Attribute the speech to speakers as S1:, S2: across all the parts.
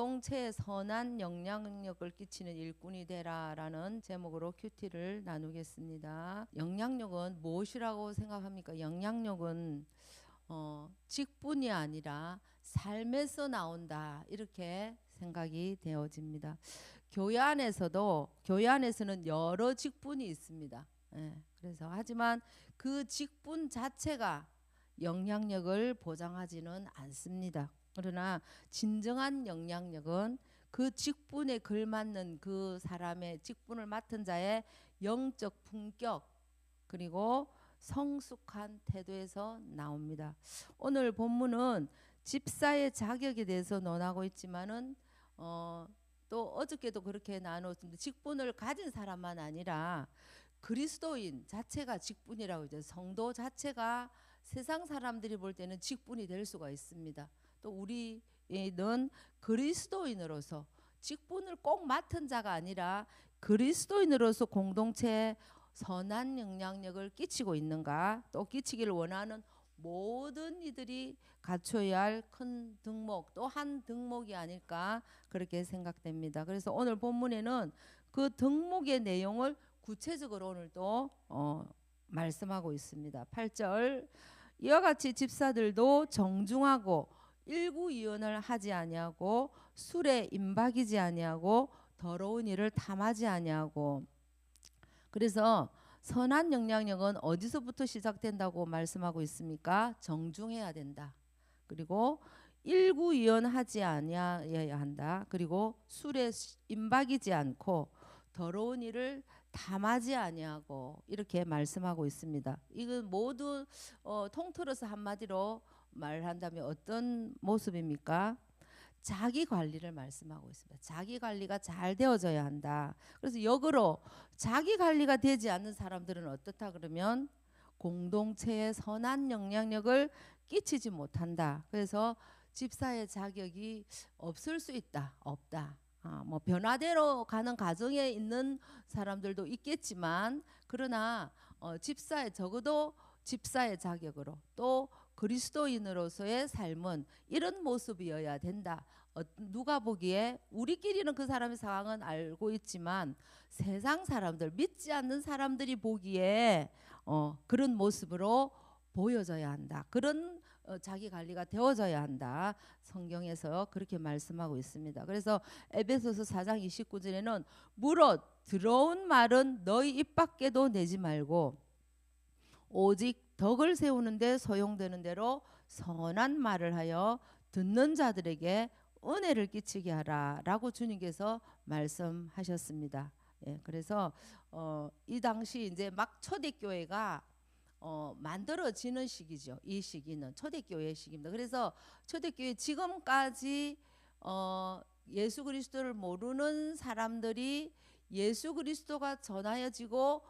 S1: 공동체에 선한 영향력을 끼치는 일꾼이 되라라는 제목으로 큐티를 나누겠습니다. 영향력은 무엇이라고 생각합니까? 영향력은 직분이 아니라 삶에서 나온다, 이렇게 생각이 되어집니다. 교회 안에서는 여러 직분이 있습니다. 그래서 하지만 그 직분 자체가 영향력을 보장하지는 않습니다. 그러나 진정한 영향력은 그 직분에 걸맞는 그 사람의 직분을 맡은 자의 영적 품격 그리고 성숙한 태도에서 나옵니다. 오늘 본문은 집사의 자격에 대해서 논하고 있지만은 또 어저께도 그렇게 나눴습니다. 직분을 가진 사람만 아니라 그리스도인 자체가 직분이라고 이제 성도 자체가 세상 사람들이 볼 때는 직분이 될 수가 있습니다. 또 우리는 그리스도인으로서 직분을 꼭 맡은 자가 아니라 그리스도인으로서 공동체에 선한 영향력을 끼치고 있는가, 또 끼치기를 원하는 모든 이들이 갖춰야 할 큰 덕목, 또 한 덕목이 아닐까 그렇게 생각됩니다. 그래서 오늘 본문에는 그 덕목의 내용을 구체적으로 오늘 또 말씀하고 있습니다. 8절, 이와 같이 집사들도 정중하고 일구이연을 하지 아니하고 술에 임박이지 아니하고 더러운 일을 탐하지 아니하고. 그래서 선한 영향력은 어디서부터 시작된다고 말씀하고 있습니까? 정중해야 된다. 그리고 일구이연하지 아니해야 한다. 그리고 술에 임박이지 않고 더러운 일을 탐하지 아니하고, 이렇게 말씀하고 있습니다. 이건 모두 통틀어서 한마디로 말한다면 어떤 모습입니까? 자기 관리를 말씀하고 있습니다. 자기 관리가 잘 되어져야 한다. 그래서 역으로 자기 관리가 되지 않는 사람들은 어떻다 그러면 공동체에 선한 영향력을 끼치지 못한다. 그래서 집사의 자격이 없을 수 있다, 없다. 뭐 변화대로 가는 과정에 있는 사람들도 있겠지만, 그러나 적어도 집사의 자격으로 또 그리스도인으로서의 삶은 이런 모습이어야 된다. 누가 보기에 우리끼리는 그 사람의 상황은 알고 있지만 세상 사람들, 믿지 않는 사람들이 보기에 그런 모습으로 보여져야 한다. 그런 자기 관리가 되어져야 한다. 성경에서 그렇게 말씀하고 있습니다. 그래서 에베소서 4장 29절에는 무릇 들어온 말은 너희 입 밖에도 내지 말고 오직 덕을 세우는데 소용되는 대로 선한 말을 하여 듣는 자들에게 은혜를 끼치게 하라 라고 주님께서 말씀하셨습니다. 그래서 이 당시 이제 막 초대교회가 만들어지는 시기죠. 이 시기는 초대교회 시기입니다. 그래서 초대교회 지금까지 예수 그리스도를 모르는 사람들이 예수 그리스도가 전하여지고,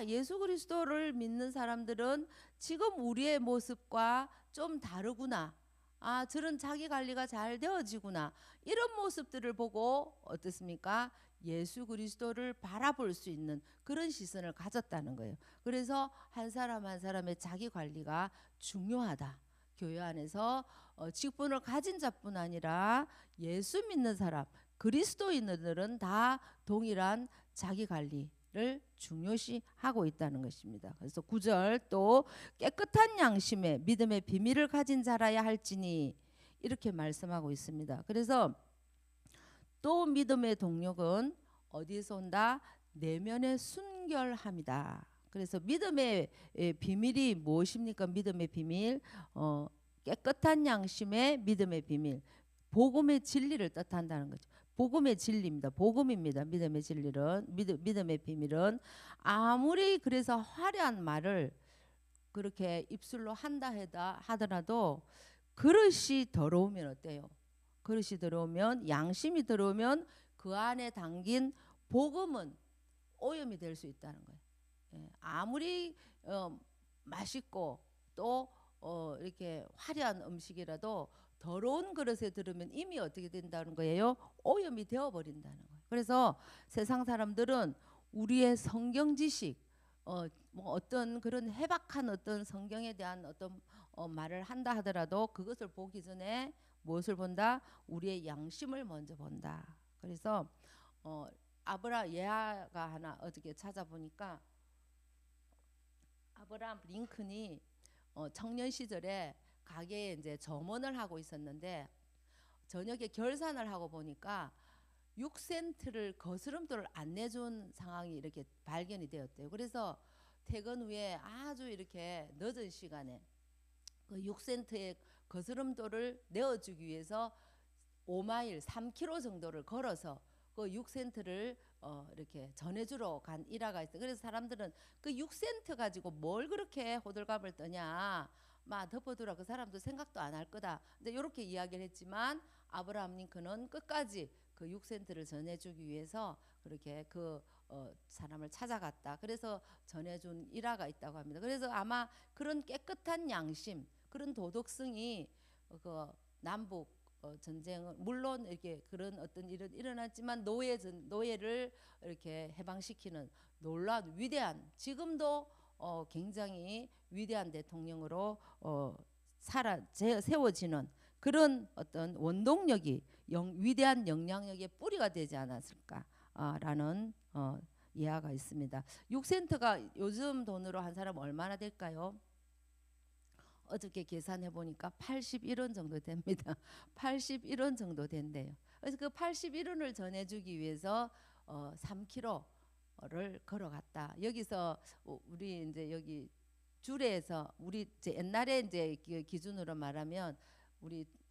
S1: 예수 그리스도를 믿는 사람들은 지금 우리의 모습과 좀 다르구나, 저런 자기 관리가 잘 되어지구나, 이런 모습들을 보고 어떻습니까? 예수 그리스도를 바라볼 수 있는 그런 시선을 가졌다는 거예요. 그래서 한 사람 한 사람의 자기 관리가 중요하다. 교회 안에서 직분을 가진 자뿐 아니라 예수 믿는 사람, 그리스도인들은 다 동일한 자기 관리를 중요시하고 있다는 것입니다. 그래서 9절, 또 깨끗한 양심에 믿음의 비밀을 가진 자라야 할지니, 이렇게 말씀하고 있습니다. 그래서 또 믿음의 동력은 어디에서 온다? 내면의 순결함이다. 그래서 믿음의 비밀이 무엇입니까? 믿음의 비밀, 깨끗한 양심의 믿음의 비밀, 복음의 진리를 뜻한다는 거죠. 복음의 진리입니다. 복음입니다. 믿음의 진리는, 믿음의 비밀은 아무리 그래서 화려한 말을 그렇게 입술로 한다 하더라도 그릇이 더러우면 어때요? 그릇이 더러우면, 양심이 더러우면 그 안에 담긴 복음은 오염이 될 수 있다는 거예요. 아무리 맛있고 또 이렇게 화려한 음식이라도 더러운 그릇에 들으면 이미 어떻게 된다는 거예요? 오염이 되어 버린다는 거예요. 그래서 세상 사람들은 우리의 성경 지식, 뭐 어떤 그런 해박한 어떤 성경에 대한 어떤 말을 한다 하더라도 그것을 보기 전에 무엇을 본다? 우리의 양심을 먼저 본다. 그래서 예화가 하나 어저께 찾아보니까 아브라함 링컨이 청년 시절에 가게에 이제 점원을 하고 있었는데 저녁에 결산을 하고 보니까 6센트를 거스름돈을 안 내준 상황이 이렇게 발견이 되었대요. 그래서 퇴근 후에 아주 이렇게 늦은 시간에 그 6센트의 거스름돈을 내어주기 위해서 5마일 3km 정도를 걸어서 그 6센트를 이렇게 전해주러 간 일화가 있어요. 그래서 사람들은 그 6센트 가지고 뭘 그렇게 호들갑을 떠냐, 막 덮어두라, 그 사람도 생각도 안 할 거다. 근데 이렇게 이야기를 했지만 아브라함 링컨은 끝까지 그 6센트를 전해주기 위해서 그렇게 그 사람을 찾아갔다. 그래서 전해준 일화가 있다고 합니다. 그래서 아마 그런 깨끗한 양심, 그런 도덕성이 그 남북 전쟁은 물론 이렇게 그런 어떤 일은 일어났지만 노예를 이렇게 해방시키는 놀라운 위대한, 지금도 굉장히 위대한 대통령으로 세워지는 그런 어떤 원동력이 위대한 영향력의 뿌리가 되지 않았을까라는 예화가 있습니다. 6센트가 요즘 돈으로 한 사람 얼마나 될까요? 어저께 계산해 보니까 81원 정도 됩니다. 81원 정도 된대요. 그래서 그 81원을 전해주기 위해서 3km를 걸어갔다. 여기서 우리 이제 여기 주례에서 우리 이제 옛날에 이제 기준으로 말하면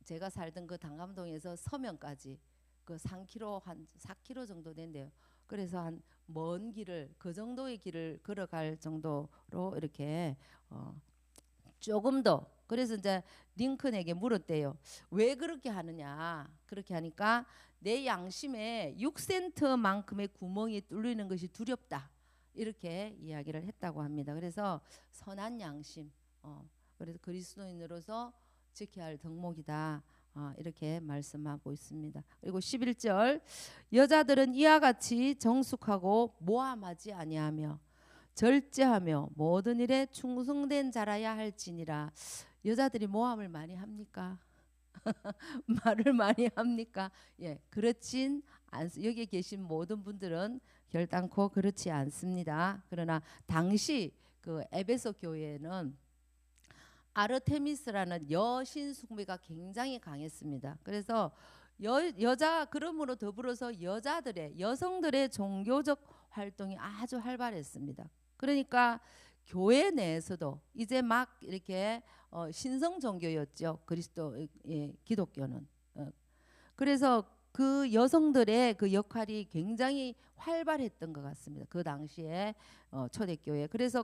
S1: 제가 살던 그 당감동에서 서면까지 그 3km 한 4km 정도 된대요. 그래서 한 먼 길을 그 정도의 길을 걸어갈 정도로 이렇게 조금 더. 그래서 이제 링컨에게 물었대요. 왜 그렇게 하느냐. 그렇게 하니까 내 양심에 6센트만큼의 구멍이 뚫리는 것이 두렵다. 이렇게 이야기를 했다고 합니다. 그래서 선한 양심, 그래서 그리스도인으로서 지켜야 할 덕목이다. 이렇게 말씀하고 있습니다. 그리고 11절, 여자들은 이와 같이 정숙하고 모함하지 아니하며 절제하며 모든 일에 충성된 자라야 할지니라. 여자들이 모함을 많이 합니까? 말을 많이 합니까? 예, 그렇진 않습니다. 여기 계신 모든 분들은 결단코 그렇지 않습니다. 그러나 당시 그 에베소 교회는 아르테미스라는 여신 숭배가 굉장히 강했습니다. 그래서 그러므로 더불어서 여성들의 종교적 활동이 아주 활발했습니다. 그러니까 교회 내에서도 이제 막 이렇게 신성 종교였죠. 기독교는. 그래서 그 여성들의 그 역할이 굉장히 활발했던 것 같습니다. 그 당시에 초대교회. 그래서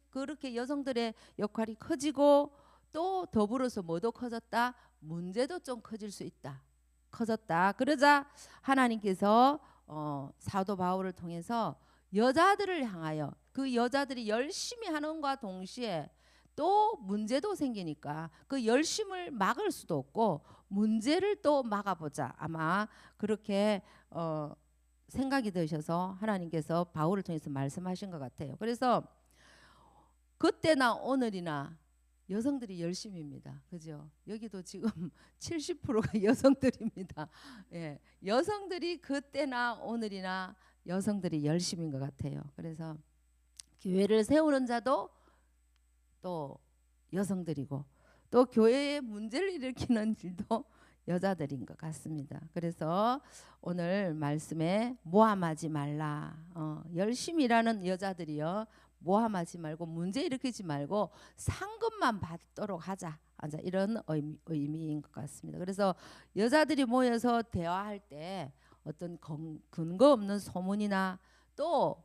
S1: 그렇게 여성들의 역할이 커지고 또 더불어서 뭐도 커졌다? 문제도 좀 커질 수 있다. 커졌다. 그러자 하나님께서 사도 바울을 통해서 여자들을 향하여 그 여자들이 열심히 하는과 동시에 또 문제도 생기니까 그 열심을 막을 수도 없고 문제를 또 막아보자. 아마 그렇게 생각이 드셔서 하나님께서 바울을 통해서 말씀하신 것 같아요. 그래서 그때나 오늘이나 여성들이 열심입니다. 그죠? 여기도 지금 70%가 여성들입니다. 예, 여성들이 그때나 오늘이나 여성들이 열심인 것 같아요. 그래서 교회를 세우는 자도 또 여성들이고 또 교회에 문제를 일으키는 일도 여자들인 것 같습니다. 그래서 오늘 말씀에 모함하지 말라. 열심히 일하는 여자들이요, 모함하지 말고 문제 일으키지 말고 상급만 받도록 하자. 이런 의미인 것 같습니다. 그래서 여자들이 모여서 대화할 때 어떤 근거 없는 소문이나 또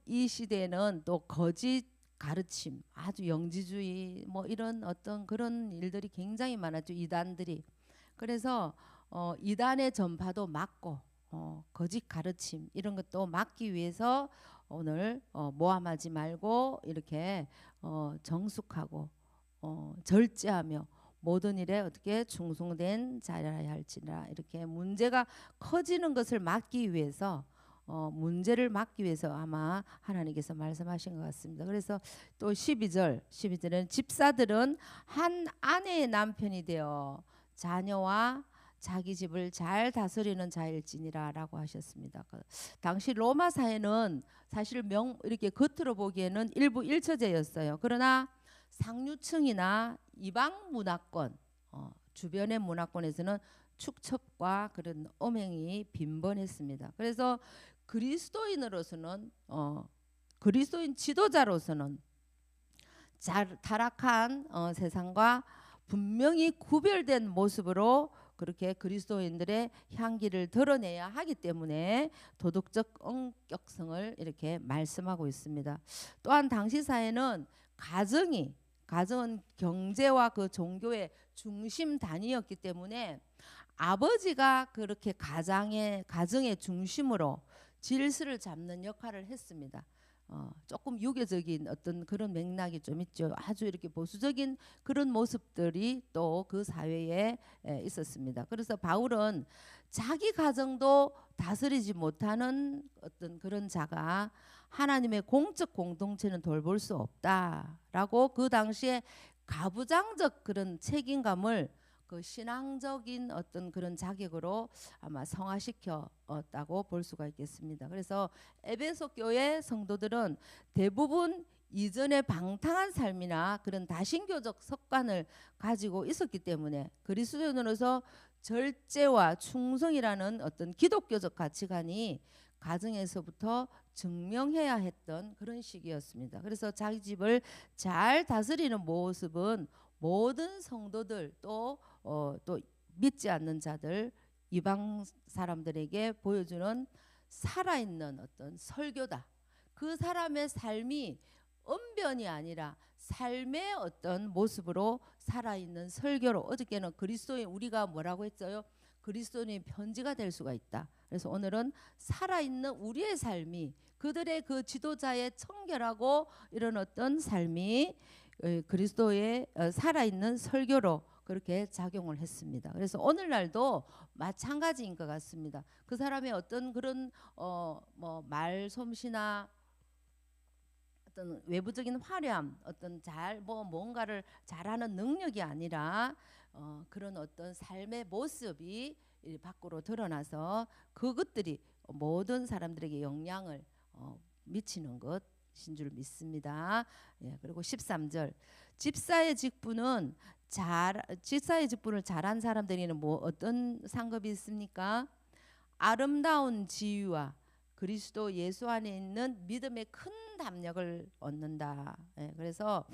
S1: 이 시대에는 또 거짓 가르침, 아주 영지주의 뭐 이런 어떤 그런 일들이 굉장히 많았죠. 이단들이. 그래서 이단의 전파도 막고 거짓 가르침 이런 것도 막기 위해서 오늘 모함하지 말고 이렇게 정숙하고 절제하며 모든 일에 어떻게 충성된 자라야 할지라. 이렇게 문제가 커지는 것을 막기 위해서 문제를 막기 위해서 아마 하나님께서 말씀하신 것 같습니다. 그래서 또 12절은 집사들은 한 아내의 남편이 되어 자녀와 자기 집을 잘 다스리는 자일지니라라고 하셨습니다. 당시 로마 사회는 사실 이렇게 겉으로 보기에는 일부 일처제였어요. 그러나 상류층이나 이방 문화권, 주변의 문화권에서는 축첩과 그런 엄행이 빈번했습니다. 그래서 그리스도인으로서는 그리스도인 지도자로서는 타락한 세상과 분명히 구별된 모습으로 그렇게 그리스도인들의 향기를 드러내야 하기 때문에 도덕적 엄격성을 이렇게 말씀하고 있습니다. 또한 당시 사회는 가정은 경제와 그 종교의 중심 단위였기 때문에 아버지가 그렇게 가정의 중심으로 질서를 잡는 역할을 했습니다. 조금 유교적인 어떤 그런 맥락이 좀 있죠. 아주 이렇게 보수적인 그런 모습들이 또 그 사회에 있었습니다. 그래서 바울은 자기 가정도 다스리지 못하는 어떤 그런 자가 하나님의 공적 공동체는 돌볼 수 없다라고 그 당시에 가부장적 그런 책임감을 그 신앙적인 어떤 그런 자격으로 아마 성화시켰다고 볼 수가 있겠습니다. 그래서 에베소 교회 성도들은 대부분 이전의 방탕한 삶이나 그런 다신교적 습관을 가지고 있었기 때문에 그리스도인으로서 절제와 충성이라는 어떤 기독교적 가치관이 가정에서부터 증명해야 했던 그런 시기였습니다. 그래서 자기 집을 잘 다스리는 모습은 모든 성도들 또 믿지 않는 자들 이방 사람들에게 보여주는 살아있는 어떤 설교다. 그 사람의 삶이 언변이 아니라 삶의 어떤 모습으로 살아있는 설교로 어저께는 그리스도인 우리가 뭐라고 했어요? 그리스도인의 편지가 될 수가 있다. 그래서 오늘은 살아있는 우리의 삶이 그들의 그 지도자의 청결하고 이런 어떤 삶이 그리스도의 살아있는 설교로 그렇게 작용을 했습니다. 그래서 오늘날도 마찬가지인 것 같습니다. 그 사람의 어떤 그런 뭐 말솜씨나 어떤 외부적인 화려함, 어떤 뭔가를 잘하는 능력이 아니라 그런 어떤 삶의 모습이 밖으로 드러나서 그것들이 모든 사람들에게 영향을 미치는 것인 줄 믿습니다. 예, 그리고 13절 집사의 직분을 잘한 사람들에게는 뭐 어떤 상급이 있습니까? 아름다운 지위와 그리스도 예수 안에 있는 믿음의 큰 담력을 얻는다. 예, 그래서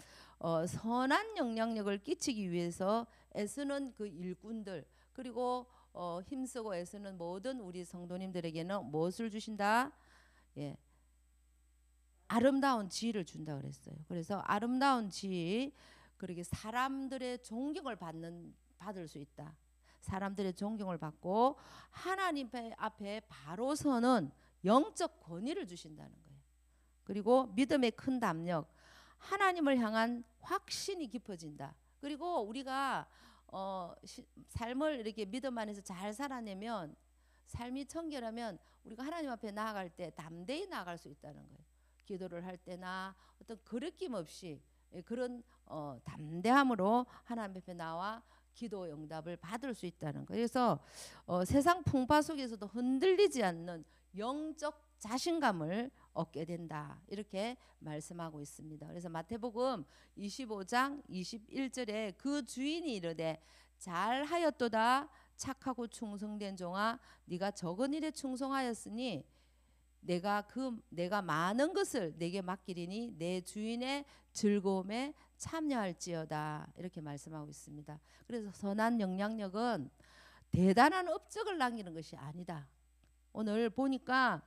S1: 선한 영향력을 끼치기 위해서 애쓰는 그 일꾼들 그리고 힘쓰고 애쓰는 모든 우리 성도님들에게는 무엇을 주신다? 예, 아름다운 지위를 준다 그랬어요. 그래서 아름다운 지위 그렇게 사람들의 존경을 받을 수 있다. 사람들의 존경을 받고 하나님 앞에 바로 서는 영적 권위를 주신다는 거예요. 그리고 믿음의 큰 담력, 하나님을 향한 확신이 깊어진다. 그리고 우리가 삶을 이렇게 믿음 안에서 잘 살아내면 삶이 청결하면 우리가 하나님 앞에 나아갈 때 담대히 나아갈 수 있다는 거예요. 기도를 할 때나 어떤 거리낌 없이 그런 담대함으로 하나님 앞에 나와 기도 응답을 받을 수 있다는 거예요. 그래서 세상 풍파 속에서도 흔들리지 않는 영적 자신감을 얻게 된다. 이렇게 말씀하고 있습니다. 그래서 마태복음 25장 21절에 그 주인이 이르되 잘하였도다 착하고 충성된 종아 네가 적은 일에 충성하였으니 내가 많은 것을 내게 맡기리니 내 주인의 즐거움에 참여할지어다. 이렇게 말씀하고 있습니다. 그래서 선한 영향력은 대단한 업적을 남기는 것이 아니다. 오늘 보니까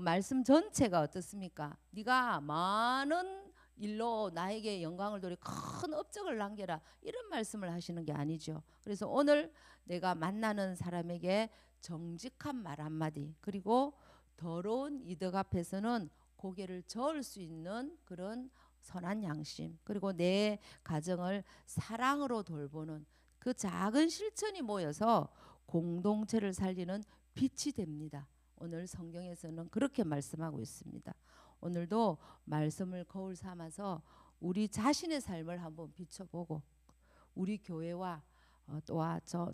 S1: 말씀 전체가 어떻습니까? 네가 많은 일로 나에게 영광을 돌려 큰 업적을 남겨라. 이런 말씀을 하시는 게 아니죠. 그래서 오늘 내가 만나는 사람에게 정직한 말 한마디 그리고 더러운 이득 앞에서는 고개를 저을 수 있는 그런 선한 양심 그리고 내 가정을 사랑으로 돌보는 그 작은 실천이 모여서 공동체를 살리는 빛이 됩니다. 오늘 성경에서는 그렇게 말씀하고 있습니다. 오늘도 말씀을 거울 삼아서 우리 자신의 삶을 한번 비춰보고 우리 교회와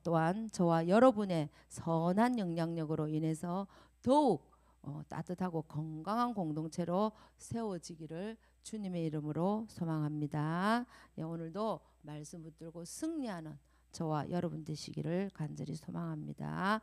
S1: 또한 저와 여러분의 선한 영향력으로 인해서 더욱 따뜻하고 건강한 공동체로 세워지기를 주님의 이름으로 소망합니다. 예, 오늘도 말씀 붙들고 승리하는 저와 여러분 되시기를 간절히 소망합니다.